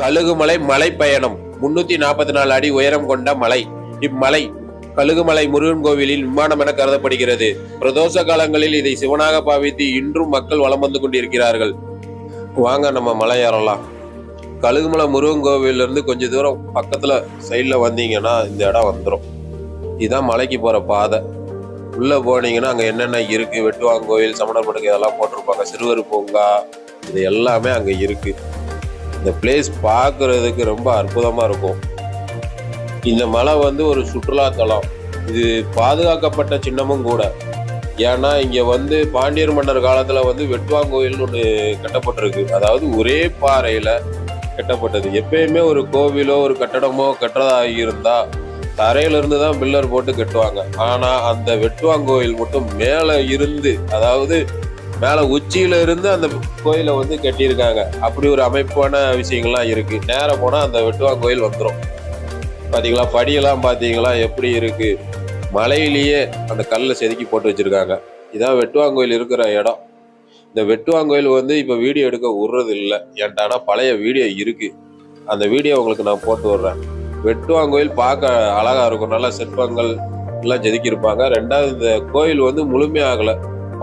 கழுகுமலை மலை பயணம் 344 அடி உயரம் கொண்ட மலை. இம்மலை கழுகுமலை முருகன் கோவிலில் விமானம் என கருதப்படுகிறது. பிரதோஷ காலங்களில் இதை சிவனாக பாவித்து இன்றும் மக்கள் வலம் வந்து கொண்டிருக்கிறார்கள். வாங்க நம்ம மலை ஏறலாம். கழுகுமலை முருகன் கோவில இருந்து கொஞ்சம் தூரம் பக்கத்துல சைட்ல வந்தீங்கன்னா இந்த இடம் வந்துடும். இதுதான் மலைக்கு போற பாதை. உள்ள போனீங்கன்னா அங்க என்னென்ன இருக்கு, வெட்டுவாங்க கோயில், சமணர் படுக்கை இதெல்லாம் போட்டிருப்பாங்க, சிறுவர் பூங்கா, இது எல்லாமே அங்க இருக்கு. இந்த பிளேஸ் பார்க்கறதுக்கு ரொம்ப அற்புதமா இருக்கும். இந்த மலை ஒரு சுற்றுலாத்தலம். இது பாதுகாக்கப்பட்ட சின்னமும் கூட. ஏன்னா இங்க பாண்டியர் மன்னர் காலத்துல வெட்டுவாங்கோயில்னு ஒன்று கட்டப்பட்டிருக்கு. அதாவது ஒரே பாறையில கட்டப்பட்டது. எப்பயுமே ஒரு கோவிலோ ஒரு கட்டடமோ கட்டுறதா இருந்தா தரையில தான் பில்லர் போட்டு கட்டுவாங்க. ஆனா அந்த வெட்டுவாங்கோயில் மட்டும் மேல இருந்து, அதாவது மேல உச்சியில இருந்து அந்த கோயிலை கட்டியிருக்காங்க. அப்படி ஒரு அமைப்பான விஷயங்கள்லாம் இருக்கு. நேரம் போனா அந்த வெட்டுவாங்க கோயில் வந்துடும். பாத்தீங்களா, படியெல்லாம் பாத்தீங்களா எப்படி இருக்கு. மலையிலேயே அந்த கல்லை செதுக்கி போட்டு வச்சிருக்காங்க. இதான் வெட்டுவாங்கோயில் இருக்கிற இடம். இந்த வெட்டுவாங்கோயில் இப்ப வீடியோ எடுக்க விடுறது இல்லை என்கிட்ட. ஆனா பழைய வீடியோ இருக்கு. அந்த வீடியோ உங்களுக்கு நான் போட்டு விடுறேன். வெட்டுவாங்கோயில் பார்க்க அழகா இருக்கும். நல்லா சிற்பங்கள் எல்லாம் செதுக்கியிருப்பாங்க. ரெண்டாவது இந்த கோயில் முழுமையாகல,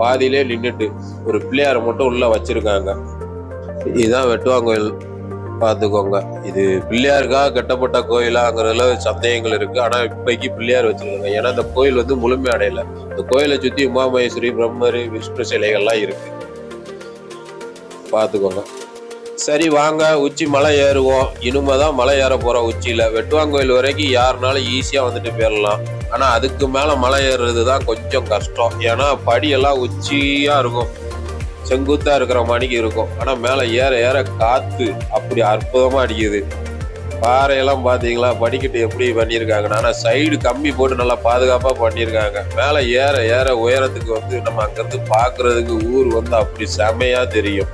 பாதியிலே நின்றுட்டு ஒரு பிள்ளையாரை மட்டும் உள்ள வச்சிருக்காங்க. இதுதான் வெட்டுவாங்கோயில். பார்த்துக்கோங்க, இது பிள்ளையாருக்காக கட்டப்பட்ட கோயிலாங்கிறதுல சந்தேகங்கள் இருக்கு. ஆனா இப்பைக்கு பிள்ளையார் வச்சிருக்காங்க. ஏன்னா இந்த கோயில் முழுமை அடையல. இந்த கோயிலை சுத்தி உமாமகேஸ்வரி, பிரம்மரி, விஷ்ணு சிலைகள்லாம் இருக்கு. பார்த்துக்கோங்க. சரி வாங்க உச்சி மலை ஏறுவோம். இனிமேதான் மலை ஏற போறோம். உச்சியில வெட்டுவாங்கோயில் வரைக்கும் யாருனாலும் ஈஸியா போயிடலாம். ஆனா அதுக்கு மேல மலை ஏறுறது தான் கொஞ்சம் கஷ்டம். ஏன்னா படியெல்லாம் உச்சியா இருக்கும், செங்குத்தா இருக்கிற மணிக்கு இருக்கும். ஆனா மேல ஏற ஏற காத்து அப்படி அற்புதமா அடிக்குது. பாறையெல்லாம் பாத்தீங்களா, படிக்கட்டு எப்படி பண்ணியிருக்காங்க. ஆனா சைடு கம்பி போட்டு நல்லா பாதுகாப்பா பண்ணியிருக்காங்க. மேல ஏற ஏற உயரத்துக்கு நம்ம அங்கிருந்து பாக்குறதுக்கு ஊர் அப்படி செமையா தெரியும்.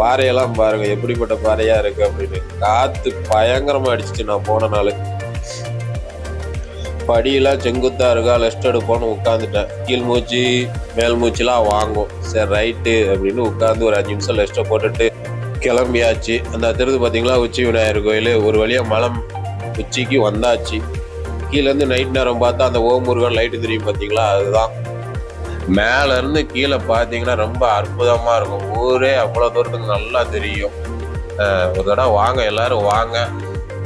பாறையெல்லாம் பாருங்க எப்படிப்பட்ட பாறையா இருக்கு அப்படின்னு. காத்து பயங்கரமா அடிச்சுச்சு நான் போன நாள். படியெல்லாம் செங்குத்தா இருக்கா, லெஸ்ட் எடுப்போன்னு உட்காந்துட்டேன். கீழ் மூச்சு மேல் மூச்சுலாம் வாங்கும். சரி ரைட்டு அப்படின்னு உட்காந்து ஒரு 5 நிமிஷம் லெஸ்ட்டை போட்டுட்டு கிளம்பியாச்சு. அந்த திருது பார்த்தீங்களா, உச்சி விநாயகர் கோயில். ஒரு வழியா மலை உச்சிக்கு வந்தாச்சு. கீழேருந்து நைட் நேரம் பார்த்தா அந்த ஓமுருகன் லைட்டு தெரியும் பார்த்தீங்களா, அதுதான். மேல இருந்து கீழே பார்த்தீங்கன்னா ரொம்ப அற்புதமா இருக்கும். ஊரே அவ்வளவு தூரத்துக்கு நல்லா தெரியும். ஒரு தடவை வாங்க, எல்லாரும் வாங்க,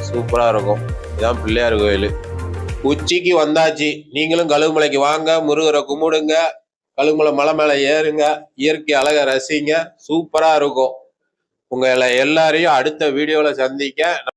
சூப்பரா இருக்கும். இதுதான் பிள்ளையார் கோயில். உச்சிக்கு வந்தாச்சு. நீங்களும் கழுகுமலைக்கு வாங்க, முருகரை கும்பிடுங்க, கழுகுமலை மலை மேல ஏறுங்க, இயற்கை அழகை ரசிங்க. சூப்பரா இருக்கும். உங்களை எல்லாரையும் அடுத்த வீடியோல சந்திக்க